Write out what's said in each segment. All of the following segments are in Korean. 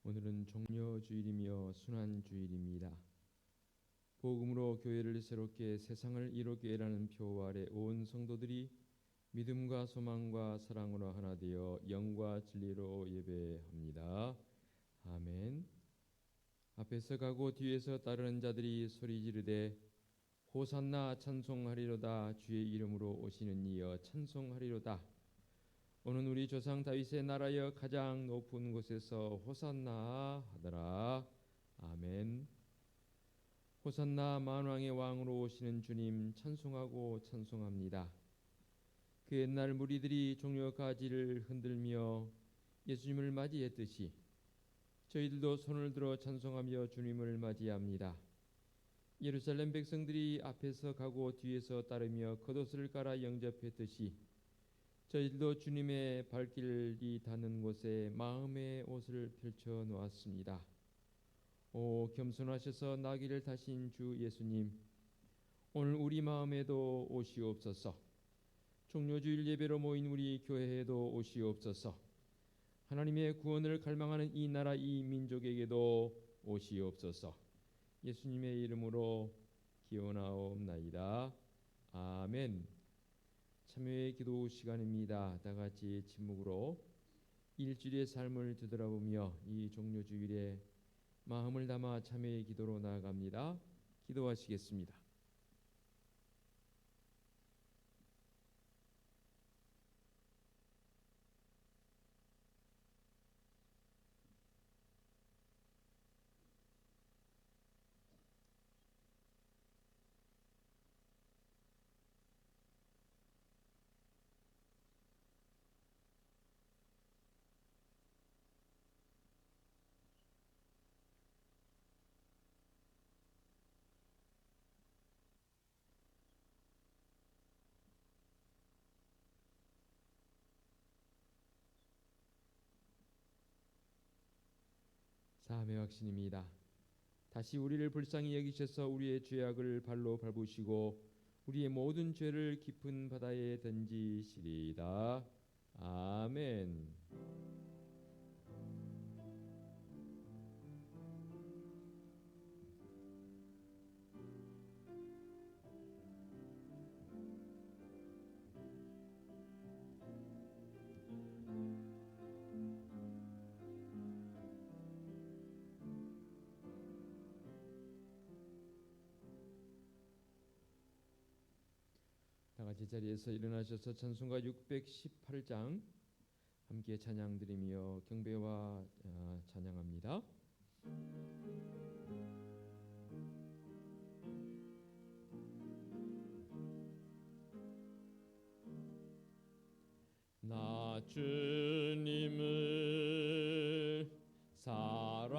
오늘은 종려주일이며 순환주일입니다. 복음으로 교회를 새롭게 세상을 이롭게 라는 표 아래 온 성도들이 믿음과 소망과 사랑으로 하나 되어 영과 진리로 예배합니다. 아멘. 앞에서 가고 뒤에서 따르는 자들이 소리 지르되 호산나 찬송하리로다. 주의 이름으로 오시는 이여 찬송하리로다. 오는 우리 조상 다윗의 나라여 가장 높은 곳에서 호산나 하더라. 아멘. 호산나 만왕의 왕으로 오시는 주님 찬송하고 찬송합니다. 그 옛날 무리들이 종려 가지를 흔들며 예수님을 맞이했듯이 저희들도 손을 들어 찬송하며 주님을 맞이합니다. 예루살렘 백성들이 앞에서 가고 뒤에서 따르며 겉옷을 갈아 영접했듯이 저희들도 주님의 발길이 닿는 곳에 마음의 옷을 펼쳐 놓았습니다. 오 겸손하셔서 나귀를 타신 주 예수님, 오늘 우리 마음에도 오시옵소서. 종려주일 예배로 모인 우리 교회에도 오시옵소서. 하나님의 구원을 갈망하는 이 나라 이 민족에게도 오시옵소서. 예수님의 이름으로 기원하옵나이다. 아멘. 참여의 기도 시간입니다. 다 같이 침묵으로 일주일의 삶을 되돌아보며 이 종려주일에 마음을 담아 참여의 기도로 나아갑니다. 기도하시겠습니다. 사함의 확신입니다. 다시 우리를 불쌍히 여기셔서 우리의 죄악을 발로 밟으시고 우리의 모든 죄를 깊은 바다에 던지시리이다. 아멘. 다 같이 자리에서 일어나셔서 찬송가 618장 함께 찬양 드리며 경배와 찬양합니다. 나 주님을 사랑합니다.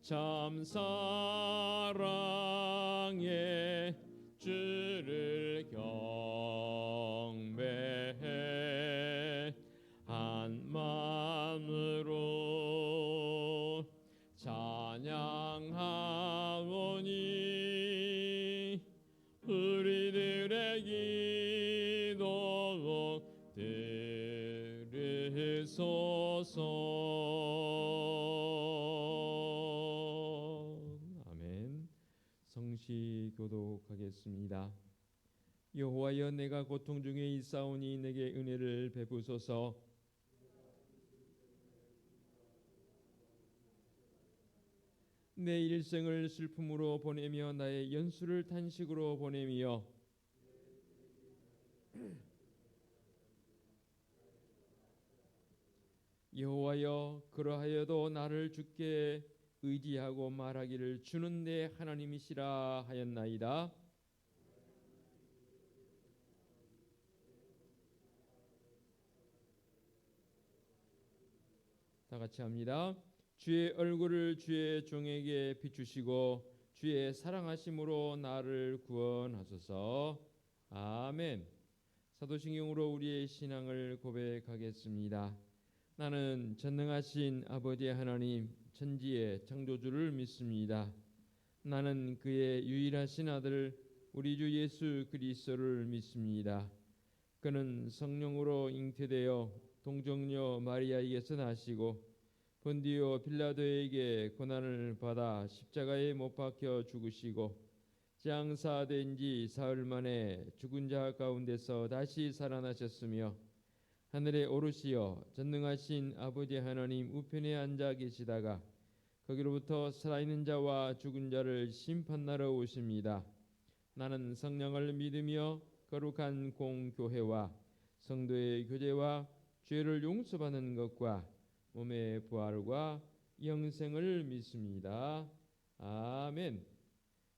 참 사랑의 주를 경배해 한 마음으로 찬양하오니 우리들의 기도 들으소서. 아멘. 성시 교독하겠습니다. 여호와여, 내가 고통 중에 있사오니 내게 은혜를 베푸소서. 내 일생을 슬픔으로 보내며 나의 연수를 탄식으로 보내며 여호와여, 그러하여도 나를 주께 의지하고 말하기를 주는 내 하나님이시라 하였나이다. 다 같이 합니다. 주의 얼굴을 주의 종에게 비추시고 주의 사랑하심으로 나를 구원하소서. 아멘. 사도신경으로 우리의 신앙을 고백하겠습니다. 나는 전능하신 아버지 하나님 천지의 창조주를 믿습니다. 나는 그의 유일하신 아들 우리 주 예수 그리스도를 믿습니다. 그는 성령으로 잉태되어 동정녀 마리아에게서 나시고 본디오 빌라도에게 고난을 받아 십자가에 못 박혀 죽으시고 장사된 지 사흘 만에 죽은 자 가운데서 다시 살아나셨으며 하늘에 오르시어 전능하신 아버지 하나님 우편에 앉아 계시다가 거기로부터 살아있는 자와 죽은 자를 심판하러 오십니다. 나는 성령을 믿으며 거룩한 공교회와 성도의 교제와 죄를 용서받는 것과 몸의 부활과 영생을 믿습니다. 아멘.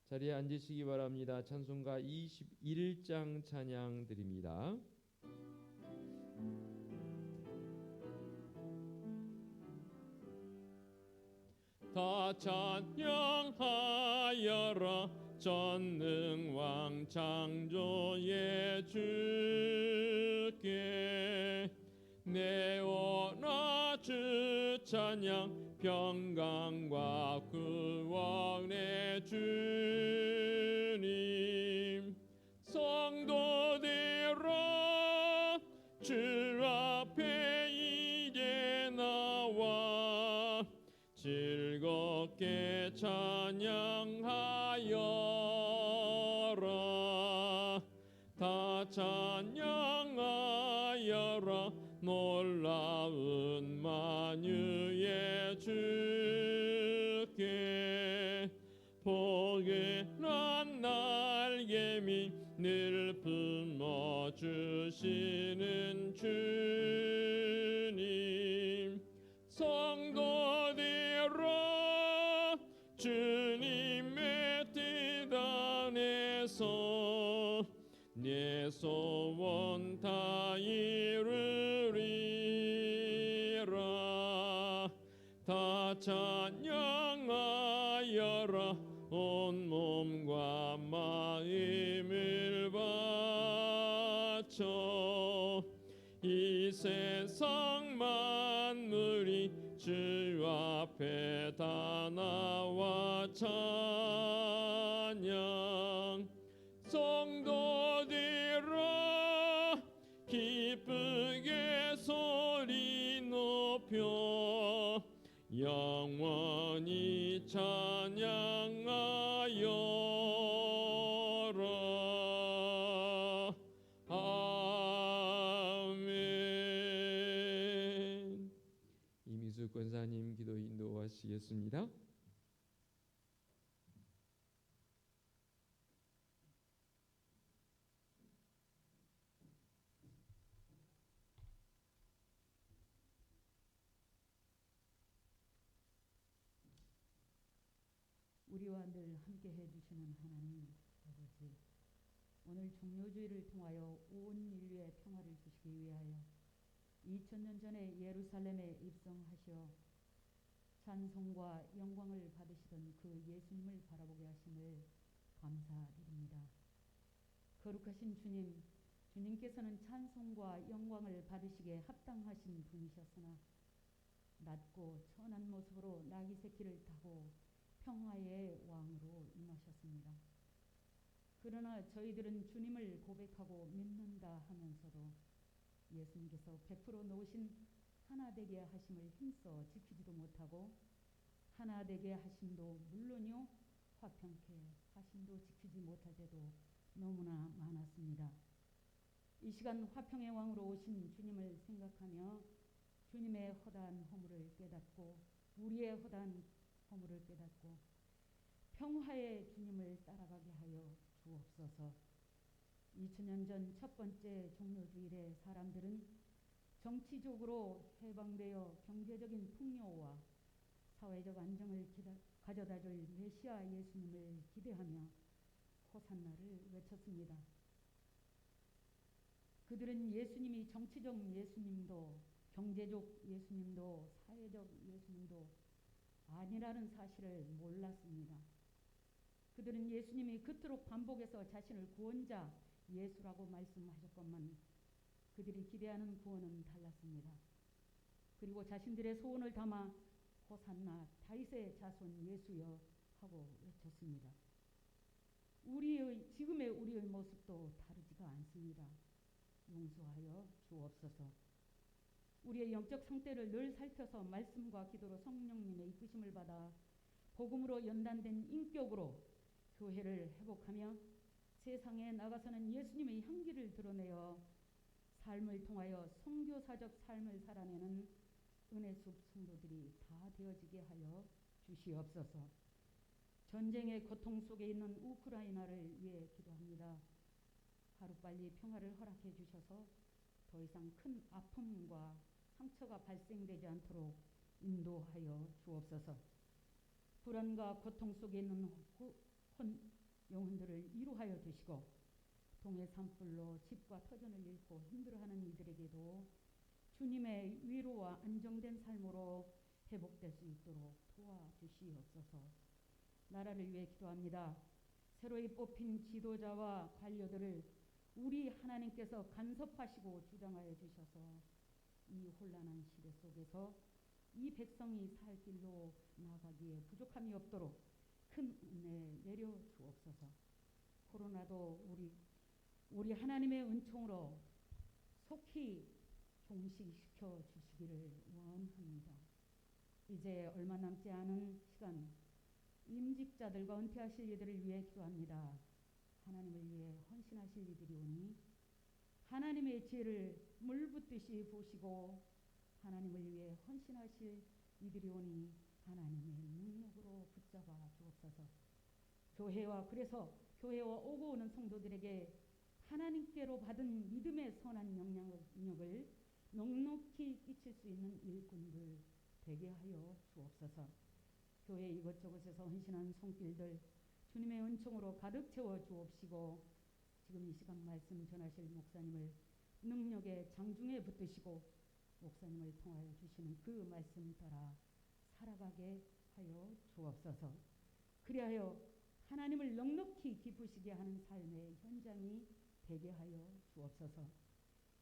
자리에 앉으시기 바랍니다. 찬송가 21장 찬양 드립니다. 다 찬양하여라 전능왕 창조의 주께 내어라 주 찬양 평강과 구원의 주님 성도들아 주 앞에 이제 나와 즐겁게 찬양하여라 다 찬양하여라 놀라운 만유의 주께 포근한 날개미 늘 품어주시는 주님 성도들아 주님의 뜻 안에서 내 소원 다 이루리라 다 찬양하여라 온 몸과 마음을 바쳐 이 세상 만물이 주 앞에 다 나와 찬양 성도들아 기쁘게 소리 높여 영원히 찬양하여라 아멘. 이미수 권사님 기도 인도하시겠습니다. 우리와 늘 함께 해주시는 하나님 아버지, 오늘 종료주의를 통하여 온 인류의 평화를 주시기 위하여 2000년 전에 예루살렘에 입성하셔 찬송과 영광을 받으시던 그 예수님을 바라보게 하심을 감사드립니다. 거룩하신 주님, 주님께서는 찬송과 영광을 받으시기에 합당하신 분이셨으나 낮고 천한 모습으로 나귀 새끼를 타고 평화의 왕으로 임하셨습니다. 그러나 저희들은 주님을 고백하고 믿는다 하면서도 예수님께서 베풀어 놓으신 하나 되게 하심을 힘써 지키지도 못하고 하나 되게 하심도 물론이요 화평케 하심도 지키지 못할 때도 너무나 많았습니다. 이 시간 화평의 왕으로 오신 주님을 생각하며 주님의 허다한 허물을 깨닫고 우리의 허다한 허물을 깨닫고 평화의 주님을 따라가게 하여 주옵소서. 2000년 전 첫 번째 종료주일에 사람들은 정치적으로 해방되어 경제적인 풍요와 사회적 안정을 가져다줄 메시아 예수님을 기대하며 호산나를 외쳤습니다. 그들은 예수님이 정치적 예수님도 경제적 예수님도 사회적 예수님도 아니라는 사실을 몰랐습니다. 그들은 예수님이 그토록 반복해서 자신을 구원자 예수라고 말씀하셨건만 그들이 기대하는 구원은 달랐습니다. 그리고 자신들의 소원을 담아 호산나 다윗의 자손 예수여 하고 외쳤습니다. 지금의 우리의 모습도 다르지가 않습니다. 용서하여 주옵소서. 우리의 영적 상태를 늘 살펴서 말씀과 기도로 성령님의 이끄심을 받아 복음으로 연단된 인격으로 교회를 회복하며 세상에 나가서는 예수님의 향기를 드러내어 삶을 통하여 선교사적 삶을 살아내는 은혜숲 성도들이 다 되어지게 하여 주시옵소서. 전쟁의 고통 속에 있는 우크라이나를 위해 기도합니다. 하루빨리 평화를 허락해 주셔서 더 이상 큰 아픔과 상처가 발생되지 않도록 인도하여 주옵소서. 불안과 고통 속에 있는 영혼들을 위로하여 주시고 동해 산불로 집과 터전을 잃고 힘들어하는 이들에게도 주님의 위로와 안정된 삶으로 회복될 수 있도록 도와주시옵소서. 나라를 위해 기도합니다. 새로이 뽑힌 지도자와 관료들을 우리 하나님께서 간섭하시고 주장하여 주셔서 이 혼란한 시대 속에서 이 백성이 살 길로 나아가기에 부족함이 없도록 큰 은혜 내려 주옵소서. 코로나도 우리 하나님의 은총으로 속히 종식시켜 주시기를 원합니다. 이제 얼마 남지 않은 시간 임직자들과 은퇴하실 이들을 위해 기도합니다. 하나님을 위해 헌신하실 이들이 오니 하나님의 지혜를 물붓듯이 보시고 하나님을 위해 헌신하실 이들이 오니 하나님의 능력으로 붙잡아 주옵소서. 그래서 교회와 오고 오는 성도들에게 하나님께로 받은 믿음의 선한 영향력을 넉넉히 끼칠 수 있는 일꾼들 되게 하여 주옵소서. 교회 이곳저곳에서 헌신한 손길들 주님의 은총으로 가득 채워 주옵시고 지금 이 시간 말씀 전하실 목사님을 능력의 장중에 붙드시고 목사님을 통하여 주시는 그 말씀 따라 살아가게 하여 주옵소서. 그리하여 하나님을 넉넉히 기쁘시게 하는 삶의 현장이 되게 하여 주옵소서.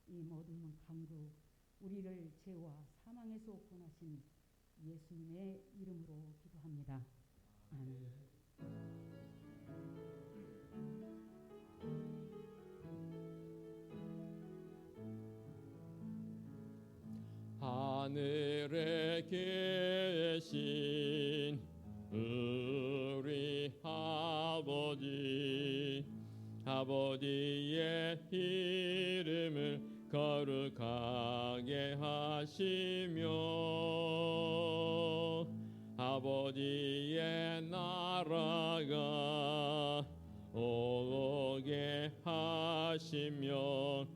이 모든 간구 우리를 죄와 사망에서 구원하신 예수님의 이름으로 기도합니다. 아멘. 하늘에 계신 우리 아버지의 이름을 거룩하게 하시며 아버지의 나라가 오게 하시며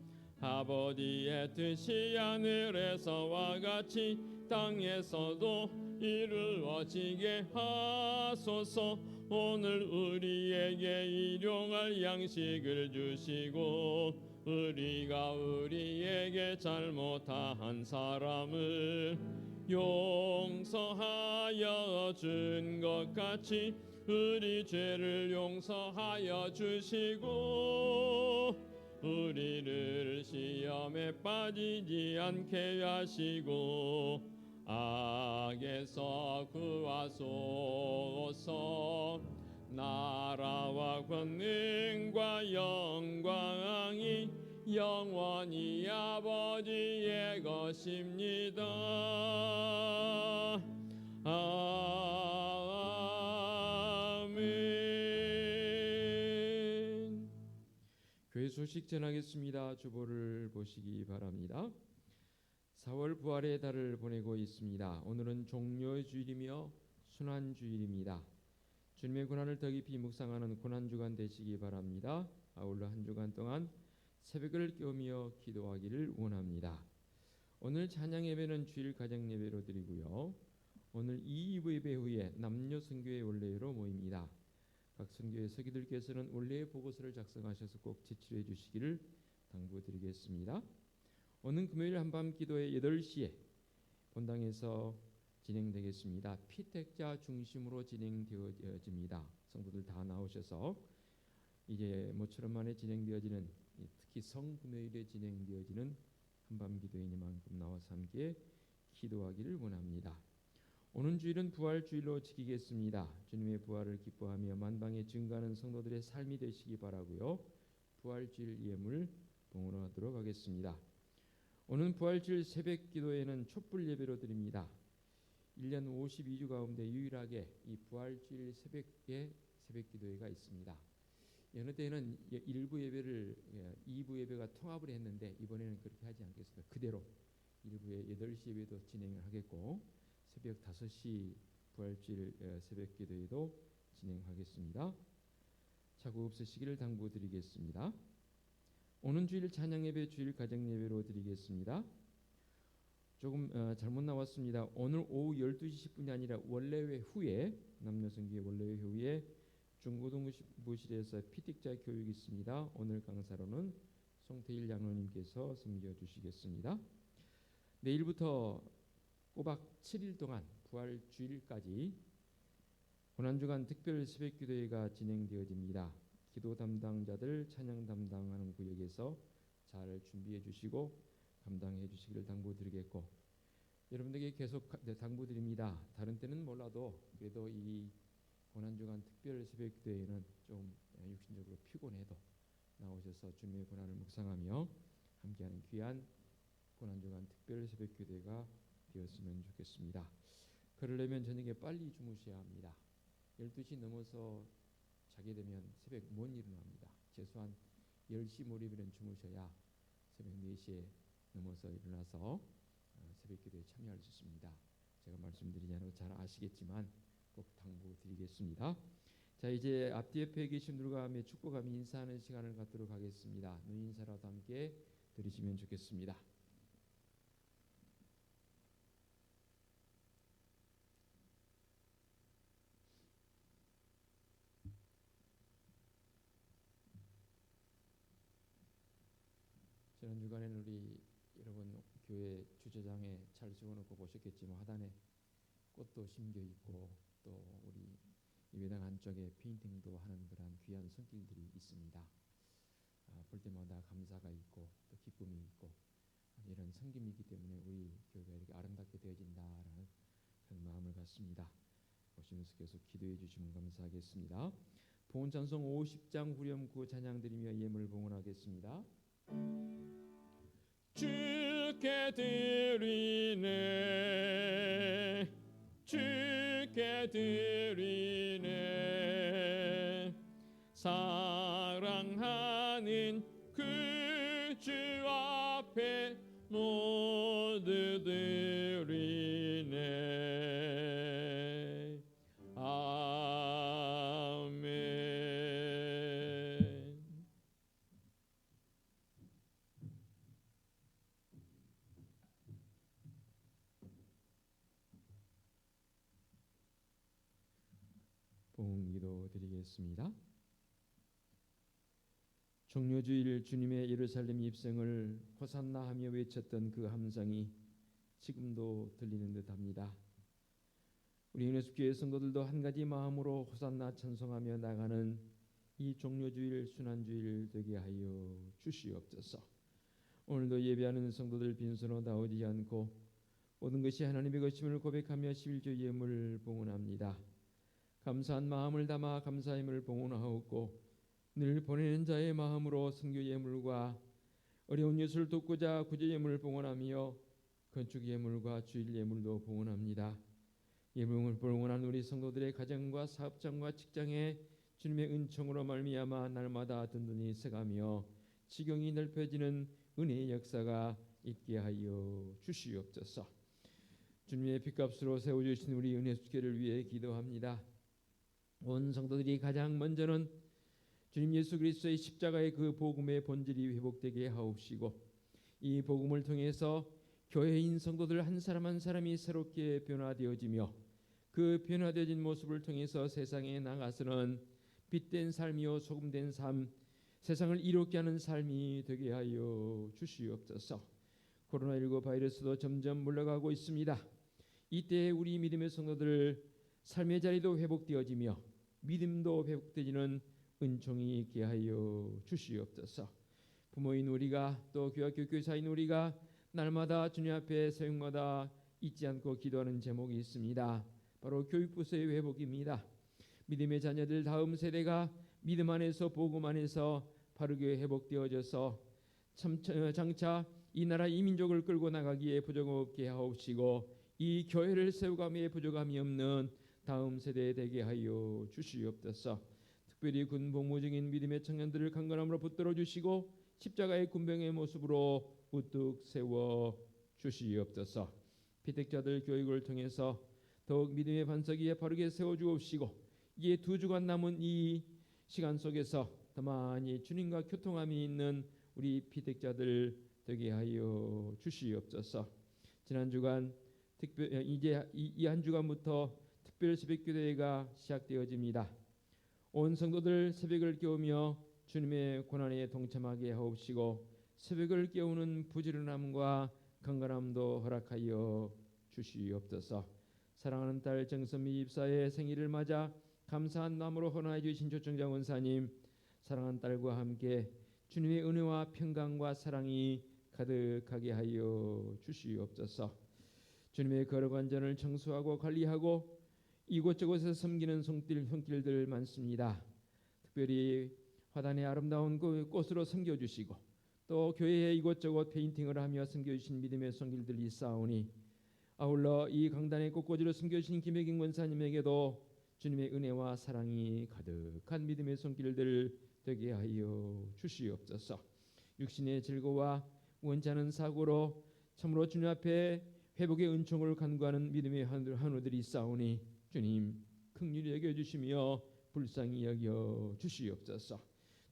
아버지의 뜻이 하늘에서와 같이 땅에서도 이루어지게 하소서. 오늘 우리에게 일용할 양식을 주시고 우리가 우리에게 잘못한 사람을 용서하여 준 것 같이 우리 죄를 용서하여 주시고 우리를 시험에 빠지지 않게 하시고 악에서 구하소서. 나라와 권능과 영광이 영원히 아버지의 것입니다. 아멘. 교회 소식 전하겠습니다. 주보를 보시기 바랍니다. 4월 부활의 달을 보내고 있습니다. 오늘은 종료의 주일이며 순환주일입니다. 주님의 고난을 더 깊이 묵상하는 고난주간 되시기 바랍니다. 아울러 한 주간 동안 새벽을 깨우며 기도하기를 원합니다. 오늘 찬양 예배는 주일 가정 예배로 드리고요. 오늘 2부 예배 후에 남녀 선교회 원례회로 모입니다. 각 선교회 서기들께서는 원례회 보고서를 작성하셔서 꼭 제출해 주시기를 당부드리겠습니다. 오늘 금요일 한밤 기도회 8시에 본당에서 진행되겠습니다. 피택자 중심으로 진행되어집니다. 성도들 다 나오셔서 이제 모처럼 만에 진행되어지는 특히 성금요일에 진행되어지는 한밤 기도회니만큼 나와서 함께 기도하기를 원합니다. 오는 주일은 부활주일로 지키겠습니다. 주님의 부활을 기뻐하며 만방에 증거하는 성도들의 삶이 되시기 바라고요. 부활주일 예물 봉헌하도록 하겠습니다. 오는 부활주일 새벽 기도에는 촛불 예배로 드립니다. 1년 52주 가운데 유일하게 이 부활주일 새벽에 새벽 기도회가 있습니다. 여느 때는 일부 예배를 2부 예배가 통합을 했는데 이번에는 그렇게 하지 않겠습니다. 그대로 일부에 8시 예배도 진행을 하겠고 새벽 5시 부활주일 새벽 기도회도 진행하겠습니다. 착오 없으시기를 당부드리겠습니다. 오는 주일 찬양 예배 주일 가정 예배로 드리겠습니다. 조금 잘못 나왔습니다. 오늘 오후 12시 10분이 아니라 원래회 후에 남녀성교회 원래회 후에 중고등부실에서 피틱자 교육이 있습니다. 오늘 강사로는 송태일 장로님께서 섬겨주시겠습니다. 내일부터 꼬박 7일 동안 부활 주일까지 고난주간 특별 새벽기도회가 진행되어집니다. 기도 담당자들 찬양 담당하는 구역에서 잘 준비해 주시고 감당해 주시기를 당부드리겠고 여러분들에게 계속 당부드립니다. 다른 때는 몰라도 그래도 이 고난주간 특별 새벽기도회는 좀 육신적으로 피곤해도 나오셔서 주님의 고난을 묵상하며 함께하는 귀한 고난주간 특별 새벽기도회가 되었으면 좋겠습니다. 그러려면 저녁에 빨리 주무셔야 합니다. 12시 넘어서 자게 되면 새벽 못 일어납니다. 최소한 10시 몰입에는 주무셔야 새벽 4시에 넘어서 일어나서 새벽 기도에 참여할 수 있습니다. 제가 말씀드리지 않아도 잘 아시겠지만 꼭 당부드리겠습니다. 자, 이제 앞뒤 옆에 계신 분들과 함께 축복하며 인사하는 시간을 갖도록 하겠습니다. 눈 인사라도 함께 드리시면 좋겠습니다. 지난 주간에는 우리 여러분 교회 주차장에 잘 지어놓고 보셨겠지만 하단에 꽃도 심겨 있고 또 우리 예배당 안쪽에 페인팅도 하는 그런 귀한 손길들이 있습니다. 볼 때마다 감사가 있고 또 기쁨이 있고 이런 섬김이 있기 때문에 우리 교회가 이렇게 아름답게 되어진다라는 그런 마음을 갖습니다. 오시면서 계속 기도해 주시면 감사하겠습니다. 봉헌 찬송 50장 후렴구 찬양드리며 예물 봉헌하겠습니다. 주께 드리네 주께 드리네 사랑하는 그 주 앞에 모두 드리네 아멘. 봉기도 드리겠습니다. 종료주일 주님의 예루살렘 입성을 호산나 하며 외쳤던 그 함성이 지금도 들리는 듯합니다. 우리 은혜숲교회 성도들도 한 가지 마음으로 호산나 찬송하며 나가는 이 종료주일 순환주일 되게 하여 주시옵소서. 오늘도 예배하는 성도들 빈손으로 나오지 않고 모든 것이 하나님의 것임을 고백하며 11조 예물 봉헌합니다. 감사한 마음을 담아 감사 예물을 봉헌하옵고 늘 보내는 자의 마음으로 선교 예물과 어려운 예수를 돕고자 구제 예물을 봉헌하며 건축 예물과 주일 예물도 봉헌합니다. 예물을 봉헌한 우리 성도들의 가정과 사업장과 직장에 주님의 은총으로 말미암아 날마다 든든히 서가며 지경이 넓혀지는 은혜의 역사가 있게 하여 주시옵소서. 주님의 핏값으로 세워주신 우리 은혜숙교를 위해 기도합니다. 온 성도들이 가장 먼저는 주님 예수 그리스도의 십자가의 그 복음의 본질이 회복되게 하옵시고 이 복음을 통해서 교회인 성도들 한 사람 한 사람이 새롭게 변화되어지며 그 변화되어진 모습을 통해서 세상에 나가서는 빛된 삶이요 소금된 삶, 세상을 이롭게 하는 삶이 되게 하여 주시옵소서. 코로나19 바이러스도 점점 물러가고 있습니다. 이때 우리 믿음의 성도들 삶의 자리도 회복되어지며 믿음도 회복되지는 은총이 있게 하여 주시옵소서. 부모인 우리가 또 교학교 교사인 우리가 날마다 주님 앞에 새벽마다 잊지 않고 기도하는 제목이 있습니다. 바로 교육부서의 회복입니다. 믿음의 자녀들 다음 세대가 믿음 안에서 복음 안에서 바르게 회복되어져서 장차 이 나라 이 민족을 끌고 나가기에 부족 없게 하옵시고 이 교회를 세우감에 부족함이 없는 다음 세대에 되게 하여 주시옵소서. 특별히 군 복무 중인 믿음의 청년들을 강건함으로 붙들어 주시고 십자가의 군병의 모습으로 우뚝 세워 주시옵소서. 피택자들 교육을 통해서 더욱 믿음의 반석 위에 바르게 세워 주옵시고 이제 2주간 남은 이 시간 속에서 더 많이 주님과 교통함이 있는 우리 피택자들 되게 하여 주시옵소서. 지난 주간 이제 이 한 주간부터 특별 새벽기도회가 시작되어집니다. 온 성도들 새벽을 깨우며 주님의 고난에 동참하게 하옵시고 새벽을 깨우는 부지런함과 건강함도 허락하여 주시옵소서. 사랑하는 딸 정선미 입사의 생일을 맞아 감사한 마음으로 헌화해 주신 조청장 원사님, 사랑하는 딸과 함께 주님의 은혜와 평강과 사랑이 가득하게 하여 주시옵소서. 주님의 거룩한 전을 청소하고 관리하고 이곳저곳에서 섬기는 손길들 많습니다. 특별히 화단의 아름다운 꽃으로 섬겨주시고 또 교회에 이곳저곳 페인팅을 하며 섬겨주신 믿음의 손길들이 있사오니 아울러 이 강단의 꽃꽂이로 섬겨주신 김혜경 권사님에게도 주님의 은혜와 사랑이 가득한 믿음의 손길들 되게 하여 주시옵소서. 육신의 즐거와 원치 않은 사고로 참으로 주님 앞에 회복의 은총을 간구하는 믿음의 한우들이 있사오니 주님 긍휼히 여겨주시며 불쌍히 여겨 주시옵소서.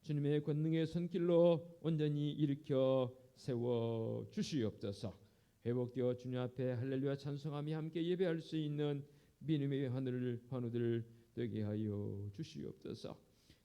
주님의 권능의 손길로 온전히 일으켜 세워 주시옵소서. 회복되어 주님 앞에 할렐루야 찬송하며 함께 예배할 수 있는 믿음의 환우들 되게 하여 주시옵소서.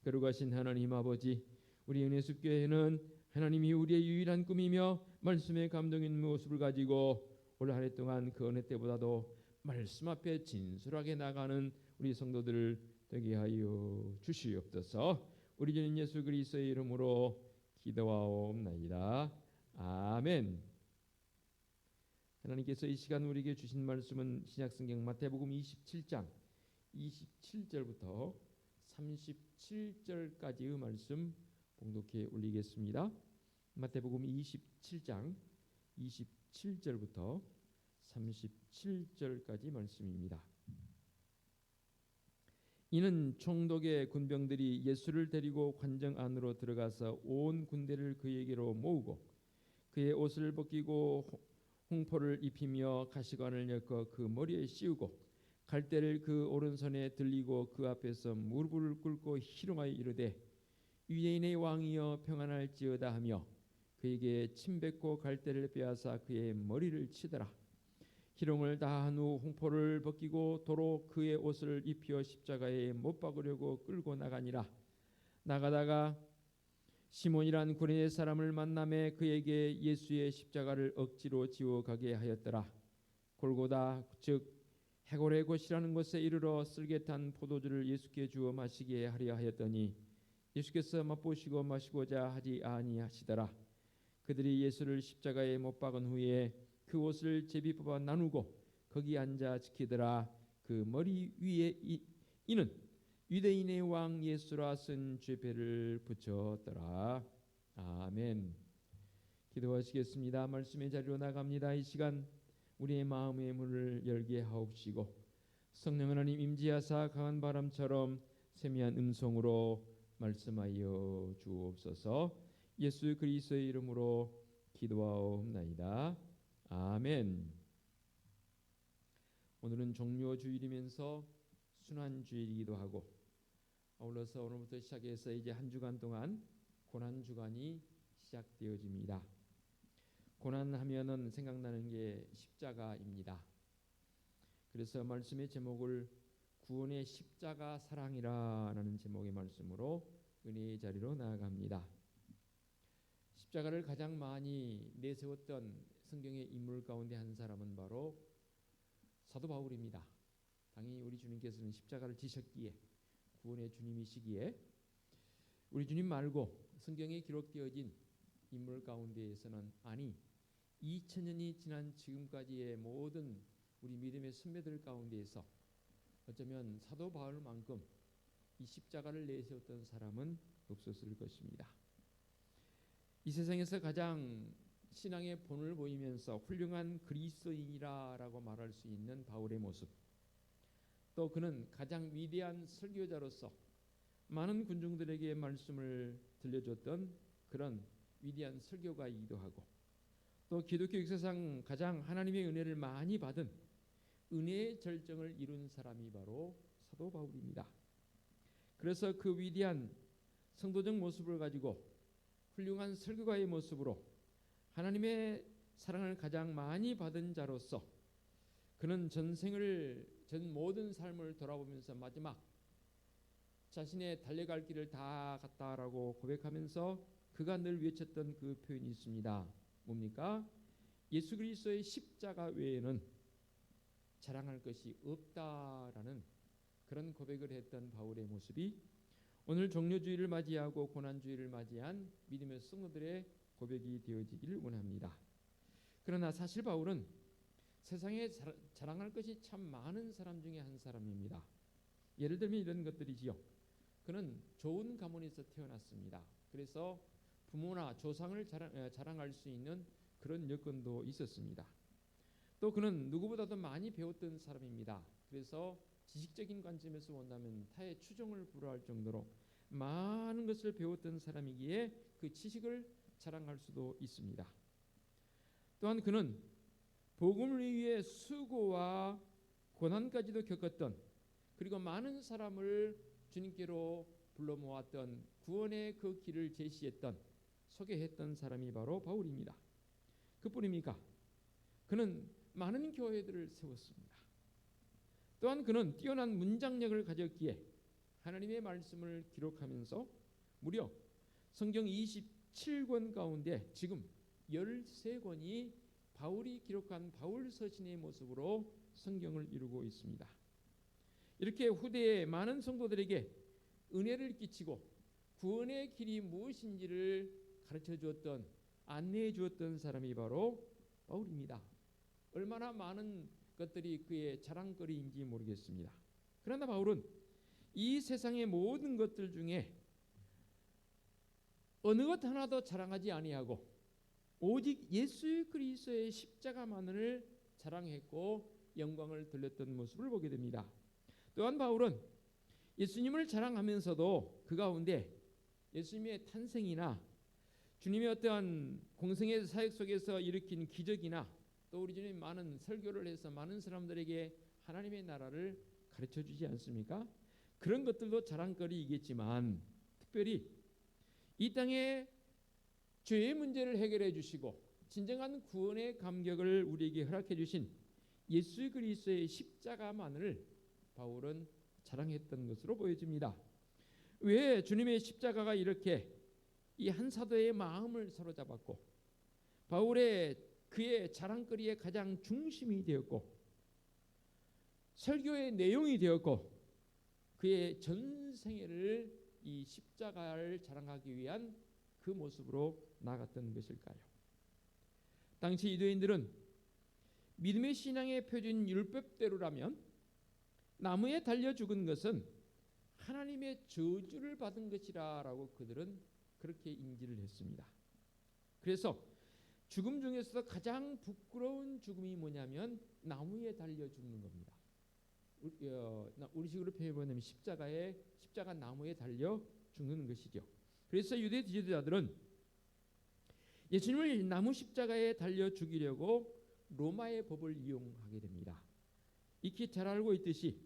거룩하신 하나님 아버지, 우리 은혜숲교회는 하나님이 우리의 유일한 꿈이며 말씀의 감동인 모습을 가지고 올 한 해 동안 그 어느 때보다도 말씀 앞에 진솔하게 나가는 우리 성도들 되게 하여 주시옵소서. 우리 주님 예수 그리스도의 이름으로 기도하옵나이다. 아멘. 하나님께서 이 시간 우리에게 주신 말씀은 신약성경 마태복음 27장 27절부터 37절까지의 말씀 봉독해 올리겠습니다. 마태복음 27장 27절부터 37절까지 말씀입니다. 이는 총독의 군병들이 예수를 데리고 관정 안으로 들어가서 온 군대를 그에게로 모으고 그의 옷을 벗기고 홍포를 입히며 가시관을 엮어 그 머리에 씌우고 갈대를 그 오른손에 들리고 그 앞에서 무릎을 꿇고 희롱하여 이르되 유대인의 왕이여 평안할지어다 하며 그에게 침 뱉고 갈대를 빼앗아 그의 머리를 치더라. 희롱을 다한 후 홍포를 벗기고 도로 그의 옷을 입혀 십자가에 못 박으려고 끌고 나가니라. 나가다가 시몬이란 구레네 사람을 만나매 그에게 예수의 십자가를 억지로 지워 가게 하였더라. 골고다 즉 해골의 곳이라는 곳에 이르러 쓸개탄 포도주를 예수께 주어 마시게 하려 하였더니 예수께서 맛보시고 마시고자 하지 아니하시더라. 그들이 예수를 십자가에 못 박은 후에 그 옷을 제비 뽑아 나누고 거기 앉아 지키더라. 그 머리 위에 이는 유대인의 왕 예수라 쓴 죄패를 붙였더라. 아멘. 기도하시겠습니다. 말씀의 자리로 나갑니다. 이 시간 우리의 마음의 문을 열게 하옵시고 성령 하나님 임재하사 강한 바람처럼 세미한 음성으로 말씀하여 주옵소서. 예수 그리스도의 이름으로 기도하옵나이다. 아멘. 오늘은 종료주일이면서 순환주일이기도 하고 아울러서 오늘부터 시작해서 이제 한 주간 동안 고난주간이 시작되어집니다. 고난하면은 생각나는 게 십자가입니다. 그래서 말씀의 제목을 구원의 십자가 사랑이라는 제목의 말씀으로 은혜의 자리로 나아갑니다. 십자가를 가장 많이 내세웠던 성경의 인물 가운데 한 사람은 바로 사도 바울입니다. 당연히 우리 주님께서는 십자가를 지셨기에 구원의 주님이시기에 우리 주님 말고 성경에 기록되어진 인물 가운데에서는 아니 2000년이 지난 지금까지의 모든 우리 믿음의 선배들 가운데에서 어쩌면 사도 바울만큼 이 십자가를 내세웠던 사람은 없었을 것입니다. 이 세상에서 가장 신앙의 본을 보이면서 훌륭한 그리스도인이라고 말할 수 있는 바울의 모습, 또 그는 가장 위대한 설교자로서 많은 군중들에게 말씀을 들려줬던 그런 위대한 설교가이기도 하고, 또 기독교 역사상 가장 하나님의 은혜를 많이 받은 은혜의 절정을 이룬 사람이 바로 사도 바울입니다. 그래서 그 위대한 성도적 모습을 가지고 훌륭한 설교가의 모습으로 하나님의 사랑을 가장 많이 받은 자로서 그는 전 모든 삶을 돌아보면서 마지막 자신의 달려갈 길을 다 갔다라고 고백하면서 그가 늘 외쳤던 그 표현이 있습니다. 뭡니까? 예수 그리스도의 십자가 외에는 자랑할 것이 없다라는 그런 고백을 했던 바울의 모습이 오늘 종료주의를 맞이하고 고난주의를 맞이한 믿음의 성도들의 고백이 되어지기를 원합니다. 그러나 사실 바울은 세상에 자랑할 것이 참 많은 사람 중에 한 사람입니다. 예를 들면 이런 것들이지요. 그는 좋은 가문에서 태어났습니다. 그래서 부모나 조상을 자랑할 수 있는 그런 여건도 있었습니다. 또 그는 누구보다도 많이 배웠던 사람입니다. 그래서 지식적인 관점에서 본다면 타의 추종을 불허할 정도로 많은 것을 배웠던 사람이기에 그 지식을 자랑할 수도 있습니다. 또한 그는 복음을 위해 수고와 고난까지도 겪었던, 그리고 많은 사람을 주님께로 불러 모았던 구원의 그 길을 제시했던, 소개했던 사람이 바로 바울입니다. 그뿐입니까? 그는 많은 교회들을 세웠습니다. 또한 그는 뛰어난 문장력을 가졌기에 하나님의 말씀을 기록하면서 무려 성경 27권 가운데 지금 13권이 바울이 기록한 바울 서신의 모습으로 성경을 이루고 있습니다. 이렇게 후대의 많은 성도들에게 은혜를 끼치고 구원의 길이 무엇인지를 가르쳐 주었던, 안내해 주었던 사람이 바로 바울입니다. 얼마나 많은 것들이 그의 자랑거리인지 모르겠습니다. 그러나 바울은 이 세상의 모든 것들 중에 어느 것 하나도 자랑하지 아니하고 오직 예수 그리스도의 십자가만을 자랑했고 영광을 돌렸던 모습을 보게 됩니다. 또한 바울은 예수님을 자랑하면서도 그 가운데 예수님의 탄생이나 주님의 어떠한 공생의 사역 속에서 일으킨 기적이나 또 우리 주님 많은 설교를 해서 많은 사람들에게 하나님의 나라를 가르쳐 주지 않습니까? 그런 것들도 자랑거리이겠지만 특별히 이 땅에 죄의 문제를 해결해 주시고 진정한 구원의 감격을 우리에게 허락해 주신 예수 그리스도의 십자가만을 바울은 자랑했던 것으로 보여집니다. 왜 주님의 십자가가 이렇게 이 한 사도의 마음을 사로잡았고 그의 자랑거리의 가장 중심이 되었고 설교의 내용이 되었고 그의 전 생애를 이 십자가를 자랑하기 위한 그 모습으로 나갔던 것일까요? 당시 유대인들은 믿음의 신앙의 표준 율법대로라면 나무에 달려 죽은 것은 하나님의 저주를 받은 것이라고 그들은 그렇게 인지를 했습니다. 그래서 죽음 중에서도 가장 부끄러운 죽음이 뭐냐면 나무에 달려 죽는 겁니다. 우리식으로 표현하면 십자가 나무에 달려 죽는 것이죠. 그래서 유대 지도자들은 예수님을 나무 십자가에 달려 죽이려고 로마의 법을 이용하게 됩니다. 익히 잘 알고 있듯이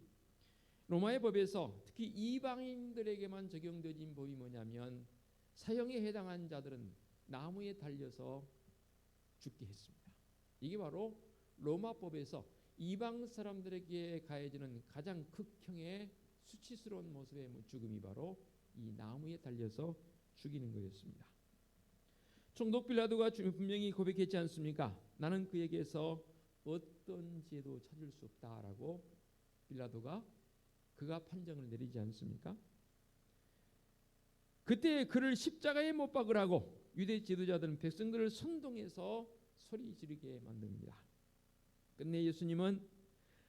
로마의 법에서 특히 이방인들에게만 적용되진 법이 뭐냐면 사형에 해당한 자들은 나무에 달려서 죽게 했습니다. 이게 바로 로마법에서 이방 사람들에게 가해지는 가장 극형의 수치스러운 모습의 죽음이 바로 이 나무에 달려서 죽이는 거였습니다. 총독 빌라도가 분명히 고백했지 않습니까? 나는 그에게서 어떤 죄도 찾을 수 없다라고 그가 판정을 내리지 않습니까? 그때 그를 십자가에 못 박으라고 유대 지도자들은 백성들을 선동해서 소리 지르게 만듭니다. 끝내 예수님은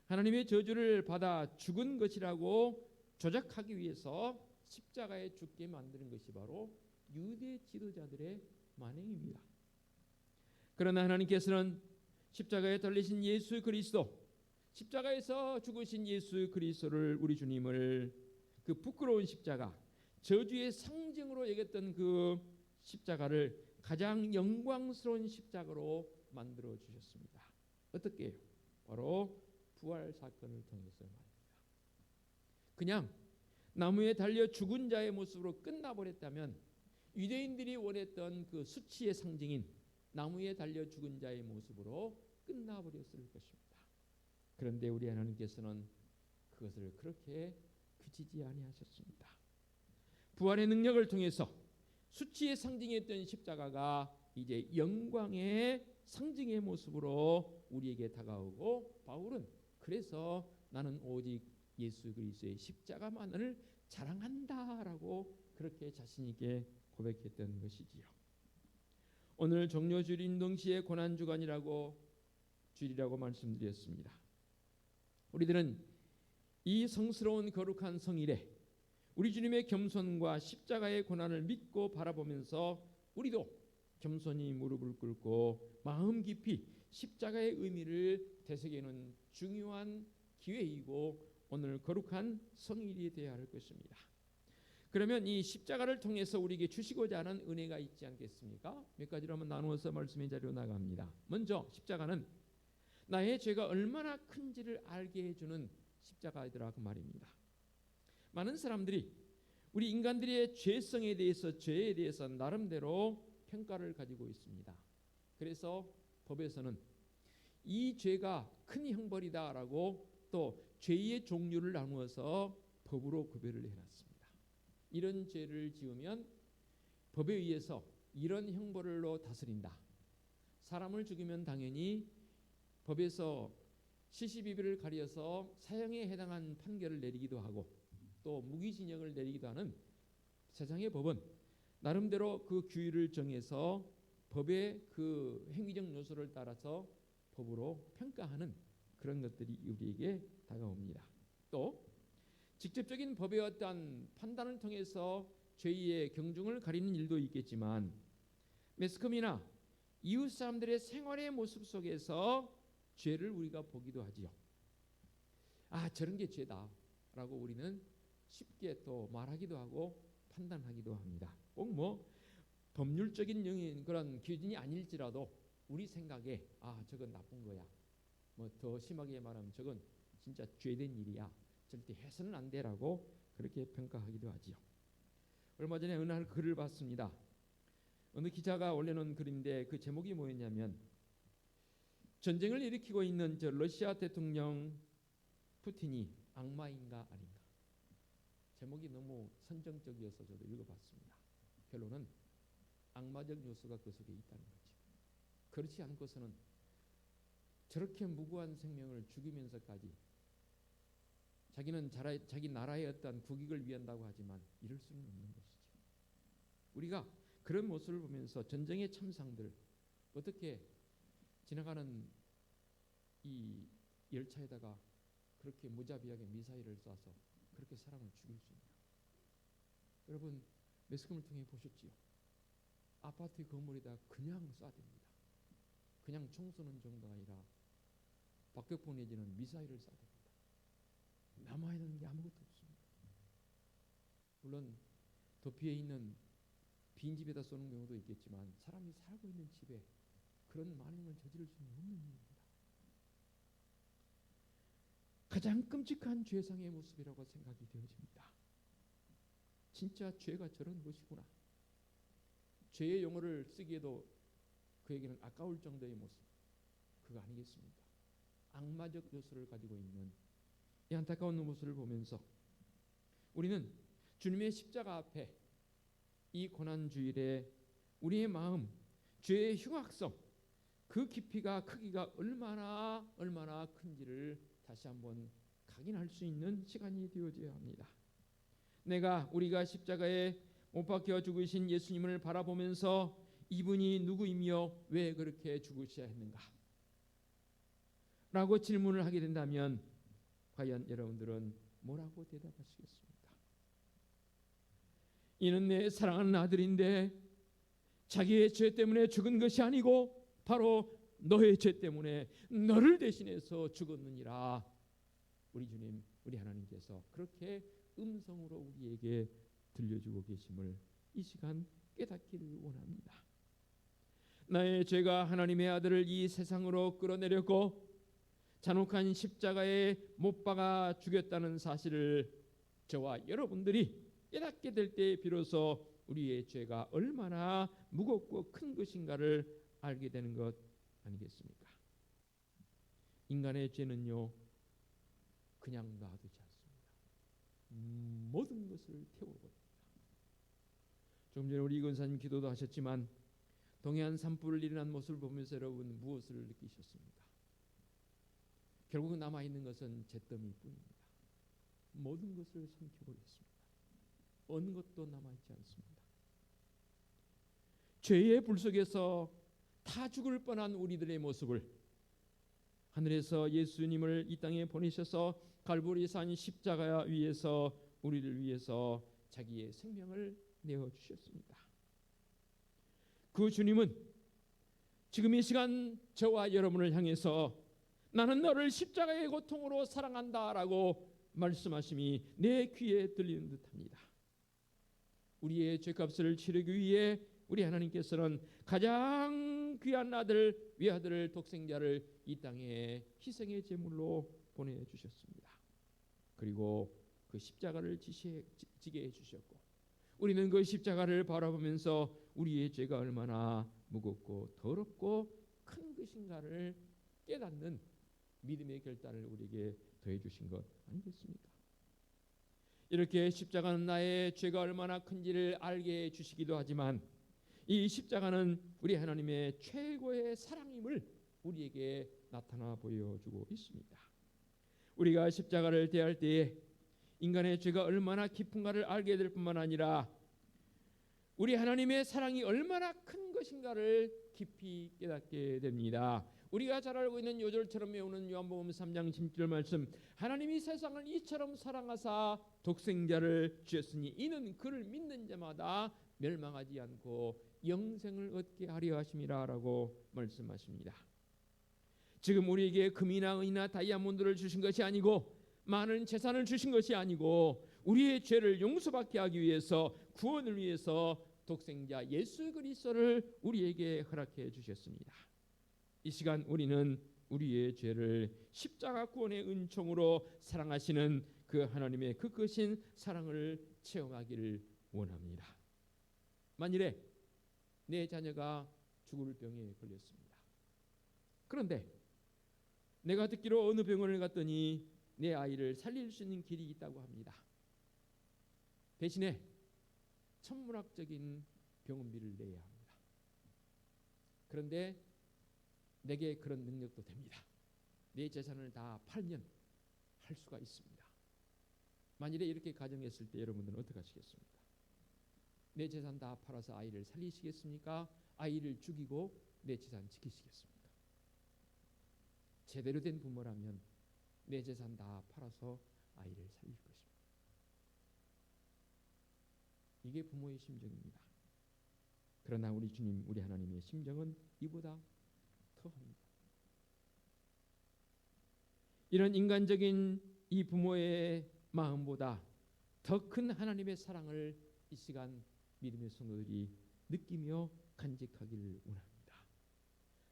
하나님의 저주를 받아 죽은 것이라고 조작하기 위해서 십자가에 죽게 만드는 것이 바로 유대 지도자들의 만행입니다. 그러나 하나님께서는 십자가에 달리신 예수 그리스도, 십자가에서 죽으신 예수 그리스도를, 우리 주님을 그 부끄러운 십자가, 저주의 상징으로 여겼던 그 십자가를 가장 영광스러운 십자가로 만들어 주셨습니다. 어떻게 해요? 바로 부활 사건을 통해서 말입니다. 그냥 나무에 달려 죽은 자의 모습으로 끝나버렸다면 유대인들이 원했던 그 수치의 상징인 나무에 달려 죽은 자의 모습으로 끝나버렸을 것입니다. 그런데 우리 하나님께서는 그것을 그렇게 그치지 아니하셨습니다. 부활의 능력을 통해서 수치의 상징이었던 십자가가 이제 영광의 상징의 모습으로 우리에게 다가오고, 바울은 그래서 나는 오직 예수 그리스도의 십자가만을 자랑한다라고 그렇게 자신 있게 고백했던 것이지요. 오늘 종료주일인 동시에 고난주간이라고 주일이라고 말씀드렸습니다. 우리들은 이 성스러운 거룩한 성일에 우리 주님의 겸손과 십자가의 고난을 믿고 바라보면서 우리도 겸손히 무릎을 꿇고 마음 깊이 십자가의 의미를 되새기는 중요한 기회이고 오늘 거룩한 성일이 되어야 할 것입니다. 그러면 이 십자가를 통해서 우리에게 주시고자 하는 은혜가 있지 않겠습니까? 몇 가지로 한번 나누어서 말씀의 자리로 나갑니다. 먼저 십자가는 나의 죄가 얼마나 큰지를 알게 해주는 십자가이더라고 말입니다. 많은 사람들이 우리 인간들의 죄성에 대해서, 죄에 대해서 나름대로 평가를 가지고 있습니다. 그래서 법에서는 이 죄가 큰 형벌이다라고 또 죄의 종류를 나누어서 법으로 구별을 해놨습니다. 이런 죄를 지으면 법에 의해서 이런 형벌로 다스린다. 사람을 죽이면 당연히 법에서 시시비비를 가려서 사형에 해당한 판결을 내리기도 하고 또 무기징역을 내리기도 하는 세상의 법은 나름대로 그 규율을 정해서 법의 그 행위적 요소를 따라서 법으로 평가하는 그런 것들이 우리에게 다가옵니다. 또 직접적인 법의 어떤 판단을 통해서 죄의 경중을 가리는 일도 있겠지만 매스컴이나 이웃 사람들의 생활의 모습 속에서 죄를 우리가 보기도 하지요. 아, 저런 게 죄다라고 우리는 쉽게 또 말하기도 하고 판단하기도 합니다. 꼭 뭐 법률적인 그런 기준이 아닐지라도 우리 생각에 아, 저건 나쁜 거야. 뭐 더 심하게 말하면 저건 진짜 죄된 일이야. 절대 해서는 안 돼라고 그렇게 평가하기도 하지요. 얼마 전에 어느 날 글을 봤습니다. 어느 기자가 올려놓은 글인데 그 제목이 뭐였냐면 전쟁을 일으키고 있는 저 러시아 대통령 푸틴이 악마인가 아닌가. 제목이 너무 선정적이어서 저도 읽어봤습니다. 결론은 악마적 요소가 그 속에 있다는 거죠. 그렇지 않고서는 저렇게 무고한 생명을 죽이면서까지 자기는 자기 나라의 어떤 국익을 위한다고 하지만 이럴 수는 없는 것이죠. 우리가 그런 모습을 보면서 전쟁의 참상들, 어떻게 지나가는 이 열차에다가 그렇게 무자비하게 미사일을 쏴서 그렇게 사람을 죽일 수 있나? 여러분 매스컴을 통해 보셨지요? 아파트 건물에다 그냥 쏴댑니다. 그냥 총 쏘는 정도가 아니라 박격포 내지는 미사일을 쏴댑니다. 남아있는 게 아무것도 없습니다. 물론 도피해 있는 빈집에다 쏘는 경우도 있겠지만 사람이 살고 있는 집에 그런 많은 걸 저지를 수는 없는 일입니다. 가장 끔찍한 죄상의 모습이라고 생각이 되어집니다. 진짜 죄가 저런 것이구나. 죄의 용어를 쓰기에도 그에게는 아까울 정도의 모습, 그거 아니겠습니까? 악마적 요소를 가지고 있는 이 안타까운 모습을 보면서 우리는 주님의 십자가 앞에 이 고난주일에 우리의 마음, 죄의 흉악성, 그 깊이가 크기가 얼마나 큰지를 다시 한번 각인할 수 있는 시간이 되어져야 합니다. 우리가 십자가에 못 박혀 죽으신 예수님을 바라보면서 이분이 누구이며 왜 그렇게 죽으셔야 했는가? 라고 질문을 하게 된다면 과연 여러분들은 뭐라고 대답하시겠습니까? 이는 내 사랑하는 아들인데 자기의 죄 때문에 죽은 것이 아니고 바로 너의 죄 때문에 너를 대신해서 죽었느니라. 우리 주님, 우리 하나님께서 그렇게 음성으로 우리에게 들려주고 계심을 이 시간 깨닫기를 원합니다. 나의 죄가 하나님의 아들을 이 세상으로 끌어내렸고 잔혹한 십자가에 못 박아 죽였다는 사실을 저와 여러분들이 깨닫게 될 때 비로소 우리의 죄가 얼마나 무겁고 큰 것인가를 알게 되는 것 아니겠습니까? 인간의 죄는요 그냥 놔두지 않습니다. 모든 것을 태워버립니다. 조금 전에 우리 이건사님 기도도 하셨지만 동해안 산불을 일어난 모습을 보면서 여러분 무엇을 느끼셨습니까? 결국 남아있는 것은 잿더미뿐입니다. 모든 것을 삼켜버렸습니다. 어느 것도 남아있지 않습니다. 죄의 불 속에서 다 죽을 뻔한 우리들의 모습을 하늘에서 예수님을 이 땅에 보내셔서 갈보리산 십자가 위에서 우리를 위해서 자기의 생명을 내어주셨습니다. 그 주님은 지금 이 시간 저와 여러분을 향해서 나는 너를 십자가의 고통으로 사랑한다라고 말씀하심이 내 귀에 들리는 듯합니다. 우리의 죄값을 치르기 위해 우리 하나님께서는 가장 귀한 아들 외아들 독생자를 이 땅에 희생의 제물로 보내주셨습니다. 그리고 그 십자가를 지게 해주셨고 우리는 그 십자가를 바라보면서 우리의 죄가 얼마나 무겁고 더럽고 큰 것인가를 깨닫는 믿음의 결단을 우리에게 더해주신 것 아니겠습니까? 이렇게 십자가는 나의 죄가 얼마나 큰지를 알게 해주시기도 하지만 이 십자가는 우리 하나님의 최고의 사랑임을 우리에게 나타나 보여주고 있습니다. 우리가 십자가를 대할 때에 인간의 죄가 얼마나 깊은가를 알게 될 뿐만 아니라 우리 하나님의 사랑이 얼마나 큰 것인가를 깊이 깨닫게 됩니다. 우리가 잘 알고 있는 요절처럼 외우는 요한복음 3장 16절 말씀, 하나님이 세상을 이처럼 사랑하사 독생자를 주셨으니 이는 그를 믿는 자마다 멸망하지 않고 영생을 얻게 하려 하심이라 라고 말씀하십니다. 지금 우리에게 금이나 은이나 다이아몬드를 주신 것이 아니고 많은 재산을 주신 것이 아니고 우리의 죄를 용서받게 하기 위해서 구원을 위해서 독생자 예수 그리스도를 우리에게 허락해 주셨습니다. 이 시간 우리는 우리의 죄를 십자가 구원의 은총으로 사랑하시는 그 하나님의 그 크신 사랑을 체험하기를 원합니다. 만일에 내 자녀가 죽을 병에 걸렸습니다. 그런데 내가 듣기로 어느 병원을 갔더니 내 아이를 살릴 수 있는 길이 있다고 합니다. 대신에 천문학적인 병원비를 내야 합니다. 그런데 내게 그런 능력도 됩니다. 내 재산을 다 팔면 할 수가 있습니다. 만일에 이렇게 가정했을 때 여러분들은 어떻게 하시겠습니까? 내 재산 다 팔아서 아이를 살리시겠습니까? 아이를 죽이고 내 재산 지키시겠습니까? 제대로 된 부모라면 내 재산 다 팔아서 아이를 살릴 것입니다. 이게 부모의 심정입니다. 그러나 우리 주님, 우리 하나님의 심정은 이보다 더합니다. 이런 인간적인 이 부모의 마음보다 더 큰 하나님의 사랑을 이 시간 믿음의 성도들이 느끼며 간직하기를 원합니다.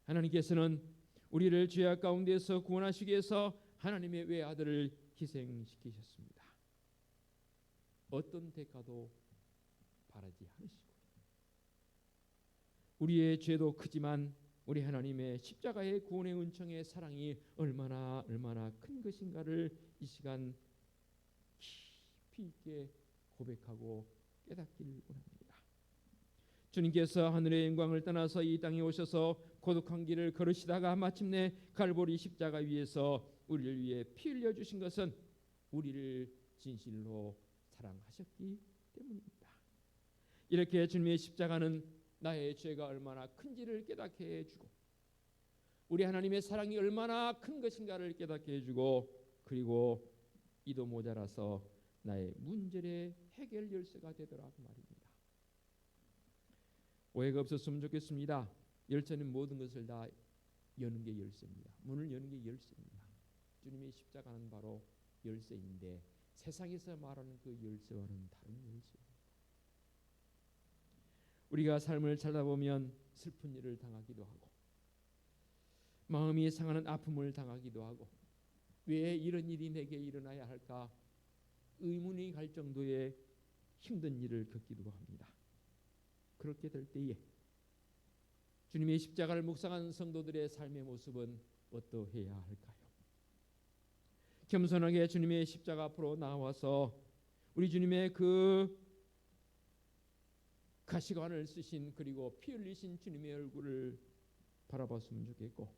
하나님께서는 우리를 죄악 가운데서 구원하시기 위해서 하나님의 외아들을 희생시키셨습니다. 어떤 대가도 바라지 않으시고 우리의 죄도 크지만 우리 하나님의 십자가의 구원의 은총의 사랑이 얼마나 큰 것인가를 이 시간 깊이 있게 고백하고 깨닫기를 원합니다. 주님께서 하늘의 영광을 떠나서 이 땅에 오셔서 고독한 길을 걸으시다가 마침내 갈보리 십자가 위에서 우리를 위해 피 흘려 주신 것은 우리를 진실로 사랑하셨기 때문입니다. 이렇게 주님의 십자가는 나의 죄가 얼마나 큰지를 깨닫게 해주고 우리 하나님의 사랑이 얼마나 큰 것인가를 깨닫게 해주고 그리고 이도 모자라서 나의 문제의 해결 열쇠가 되더라고 말입니다. 오해가 없었으면 좋겠습니다. 열쇠는 모든 것을 다 여는 게 열쇠입니다. 문을 여는 게 열쇠입니다. 주님의 십자가는 바로 열쇠인데 세상에서 말하는 그 열쇠와는 다른 열쇠입니다. 우리가 삶을 살다 보면 슬픈 일을 당하기도 하고 마음이 상하는 아픔을 당하기도 하고 왜 이런 일이 내게 일어나야 할까 의문이 갈 정도의 힘든 일을 겪기도 합니다. 그렇게 될 때에 주님의 십자가를 묵상하는 성도들의 삶의 모습은 어떠해야 할까요? 겸손하게 주님의 십자가 앞으로 나와서 우리 주님의 그 가시관을 쓰신 그리고 피 흘리신 주님의 얼굴을 바라봤으면 좋겠고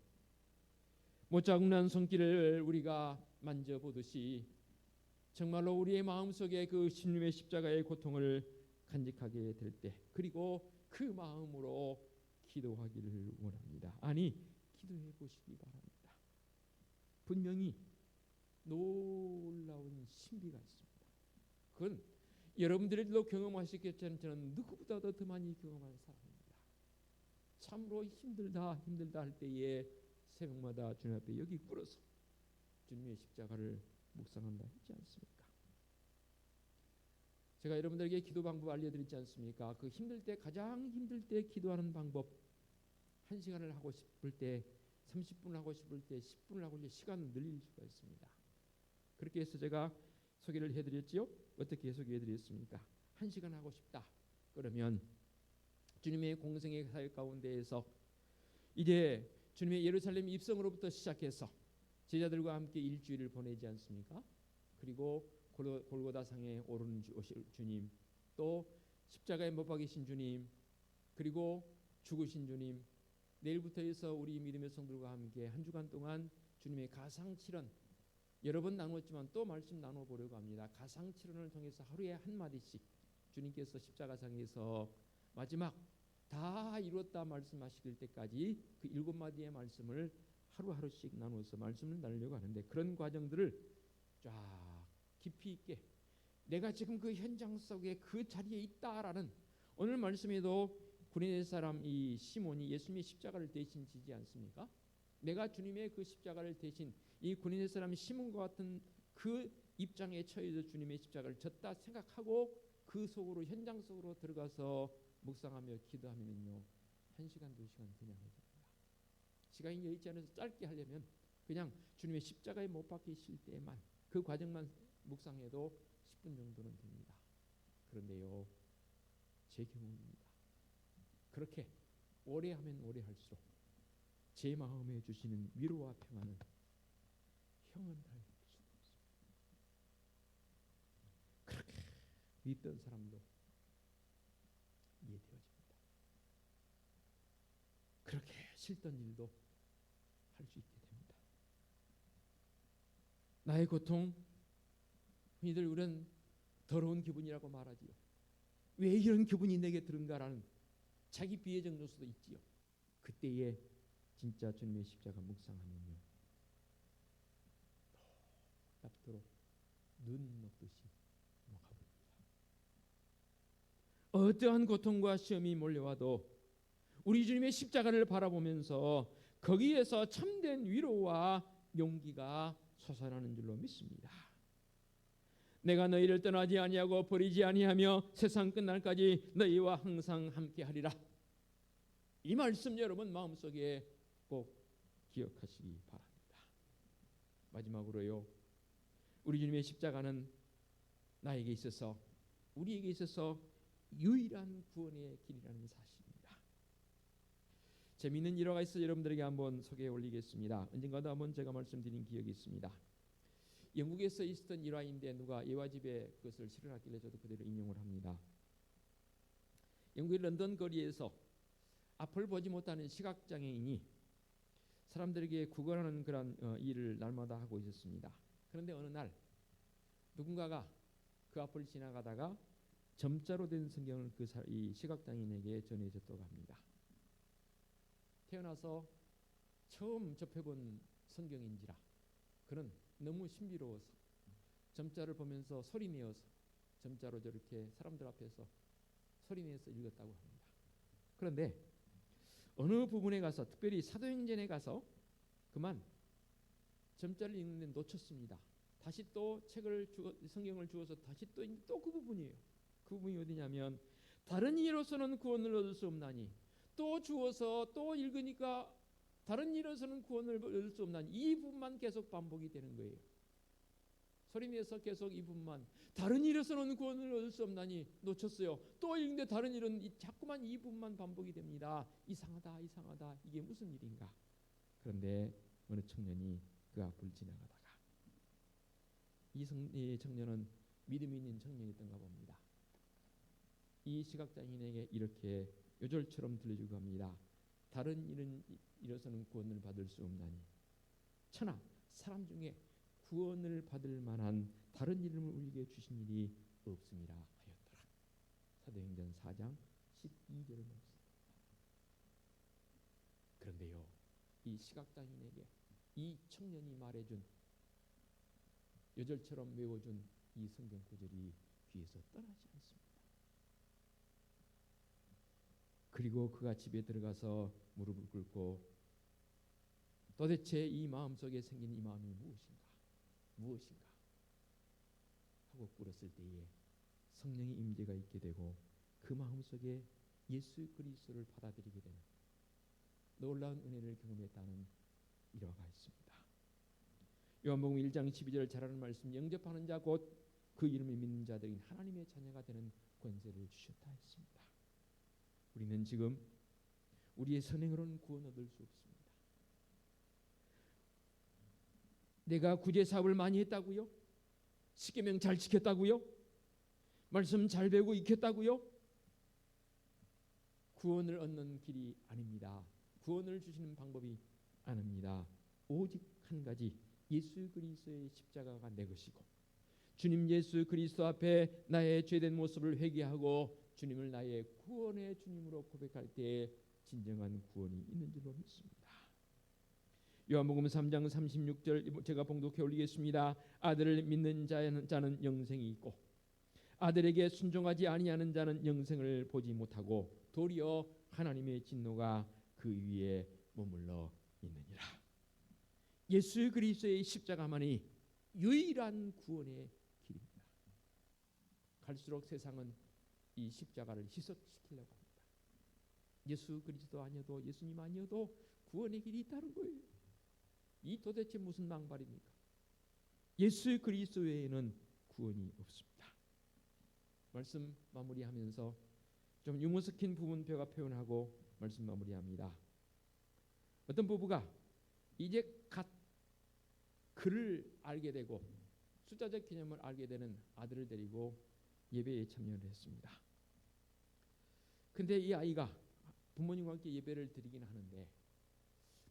못자국난 손길을 우리가 만져보듯이 정말로 우리의 마음속에 그 주님의 십자가의 고통을 간직하게 될 때 그리고 그 마음으로 기도하기를 원합니다. 아니 기도해 보시기 바랍니다. 분명히 놀라운 신비가 있습니다. 그건 여러분들도 경험하시겠지만 저는 누구보다도 더 많이 경험한 사람입니다. 참으로 힘들다 할 때에 새벽마다 주님 앞에 여기 꿇어서 주님의 십자가를 묵상한다 했지 않습니까? 제가 여러분들에게 기도 방법 알려드리지 않습니까? 그 힘들 때 가장 힘들 때 기도하는 방법 1시간을 하고 싶을 때 30분을 하고 싶을 때 10분을 하고 싶을 때 시간을 늘릴 수가 있습니다. 그렇게 해서 제가 소개를 해드렸지요. 어떻게 소개해드렸습니까? 1시간 하고 싶다. 그러면 주님의 공생의 사역 가운데에서 이제 주님의 예루살렘 입성으로부터 시작해서 제자들과 함께 일주일을 보내지 않습니까? 그리고 골고다상에 오르는 주님, 또 십자가에 못 박이신 주님, 그리고 죽으신 주님, 내일부터 해서 우리 믿음의 성들과 함께 한 주간 동안 주님의 가상칠언 여러 번 나눴지만 또 말씀 나눠보려고 합니다. 가상칠언을 통해서 하루에 한마디씩 주님께서 십자가상에서 마지막 다 이루었다 말씀하실 때까지 그 7마디의 말씀을 하루하루씩 나눠서 말씀을 나누려고 하는데 그런 과정들을 쫙 깊이 있게 내가 지금 그 현장 속에 그 자리에 있다라는 오늘 말씀에도 구레네 사람 이 시몬이 예수님의 십자가를 대신 지지 않습니까? 내가 주님의 그 십자가를 대신 이 구레네 사람 시몬과 같은 그 입장에 처해서 주님의 십자가를 졌다 생각하고 그 속으로 현장 속으로 들어가서 묵상하며 기도하면요 1시간 2시간 그냥 해줍니다. 시간이 여의치 않아서 짧게 하려면 그냥 주님의 십자가에 못 박히실 때만 그 과정만 묵상해도 10분 정도는 됩니다. 그런데요 제 경험입니다. 그렇게 오래 하면 오래 할수록 제 마음에 주시는 위로와 평안은 형언할 수가 없습니다. 그렇게 믿던 사람도 이해되어집니다. 그렇게 싫던 일도 할 수 있게 됩니다. 나의 고통 흔히들 우리는 더러운 기분이라고 말하지요. 왜 이런 기분이 내게 들은가라는 자기 비애적 요소도 있지요. 그때에 진짜 주님의 십자가 묵상하면요 앞으로 눈 녹듯이 녹아버립니다. 어떠한 고통과 시험이 몰려와도 우리 주님의 십자가를 바라보면서 거기에서 참된 위로와 용기가 솟아나는 줄로 믿습니다. 내가 너희를 떠나지 아니하고 버리지 아니하며 세상 끝날까지 너희와 항상 함께하리라. 이 말씀 여러분 마음속에 꼭 기억하시기 바랍니다. 마지막으로요. 우리 주님의 십자가는 나에게 있어서 우리에게 있어서 유일한 구원의 길이라는 사실입니다. 재미있는 일화가 있어 여러분들에게 한번 소개해 올리겠습니다. 언젠가도 한번 제가 말씀드린 기억이 있습니다. 영국에서 있었던 일화인데 누가 예화집에 그것을 실어놨길래 저도 그대로 인용을 합니다. 영국의 런던 거리에서 앞을 보지 못하는 시각장애인이 사람들에게 구걸하는 그런 일을 날마다 하고 있었습니다. 그런데 어느 날 누군가가 그 앞을 지나가다가 점자로 된 성경을 이 시각장애인에게 전해줬다고 합니다. 태어나서 처음 접해본 성경인지라 그는 너무 신비로워서 점자를 보면서 소리내어서 점자로 저렇게 사람들 앞에서 소리내어서 읽었다고 합니다. 그런데 어느 부분에 가서 특별히 사도행전에 가서 그만 점자를 읽는데 놓쳤습니다. 다시 또 성경을 주어서 다시 또 그 부분이에요. 그 부분이 어디냐면 다른 이로서는 구원을 얻을 수 없나니 또 주어서 또 읽으니까 다른 이로서는 구원을 얻을 수 없나니 이 부분만 계속 반복이 되는 거예요. 소리내서 계속 이 부분만 다른 일에서는 구원을 얻을 수 없나니 놓쳤어요. 또 읽는데 다른 일은 자꾸만 이 부분만 반복이 됩니다. 이상하다 이상하다 이게 무슨 일인가. 그런데 어느 청년이 그 앞을 지나가다가 이 청년은 믿음이 있는 청년이었던가 봅니다. 이 시각장애인에게 이렇게 요절처럼 들려주고 합니다. 다른 일은 이로서는 구원을 받을 수 없나니 천하 사람 중에 구원을 받을 만한 다른 이름을 우리에게 주신 일이 없음이라 하였더라. 사도행전 4장 12절 말씀. 그런데요, 이 시각장애인에게 이 청년이 말해준 요절처럼 외워준 이 성경 구절이 귀에서 떠나지 않습니다. 그리고 그가 집에 들어가서 무릎을 꿇고 도대체 이 마음속에 생긴 이 마음이 무엇인가 하고 꿇었을 때에 성령의 임재가 있게 되고 그 마음속에 예수 그리스도를 받아들이게 되는 놀라운 은혜를 경험했다는 일화가 있습니다. 요한복음 1장 12절 잘 아는 말씀, 영접하는 자 곧 그 이름을 믿는 자들인 하나님의 자녀가 되는 권세를 주셨다 했습니다. 우리는 지금 우리의 선행으로는 구원 얻을 수 없습니다. 내가 구제 사업을 많이 했다고요? 십계명 잘 지켰다고요? 말씀 잘 배우고 익혔다고요? 구원을 얻는 길이 아닙니다. 구원을 주시는 방법이 아닙니다. 오직 한 가지, 예수 그리스도의 십자가가 내 것이고 주님 예수 그리스도 앞에 나의 죄된 모습을 회개하고 주님을 나의 구원의 주님으로 고백할 때에 진정한 구원이 있는 줄로 믿습니다. 요한복음 3장 36절 제가 봉독해 올리겠습니다. 아들을 믿는 자는 영생이 있고 아들에게 순종하지 아니하는 자는 영생을 보지 못하고 도리어 하나님의 진노가 그 위에 머물러 있느니라. 예수 그리스도의 십자가만이 유일한 구원의 길입니다. 갈수록 세상은 이 십자가를 희석시키려고 합니다. 예수 그리스도 아니어도 예수님 아니어도 구원의 길이 있다는 거예요. 이 도대체 무슨 망발입니까? 예수 그리스도 외에는 구원이 없습니다. 말씀 마무리하면서 좀 유머 섞인 부분표가 표현하고 말씀 마무리합니다. 어떤 부부가 이제 갓 글을 알게 되고 숫자적 개념을 알게 되는 아들을 데리고 예배에 참여를 했습니다. 근데 이 아이가 부모님과 함께 예배를 드리긴 하는데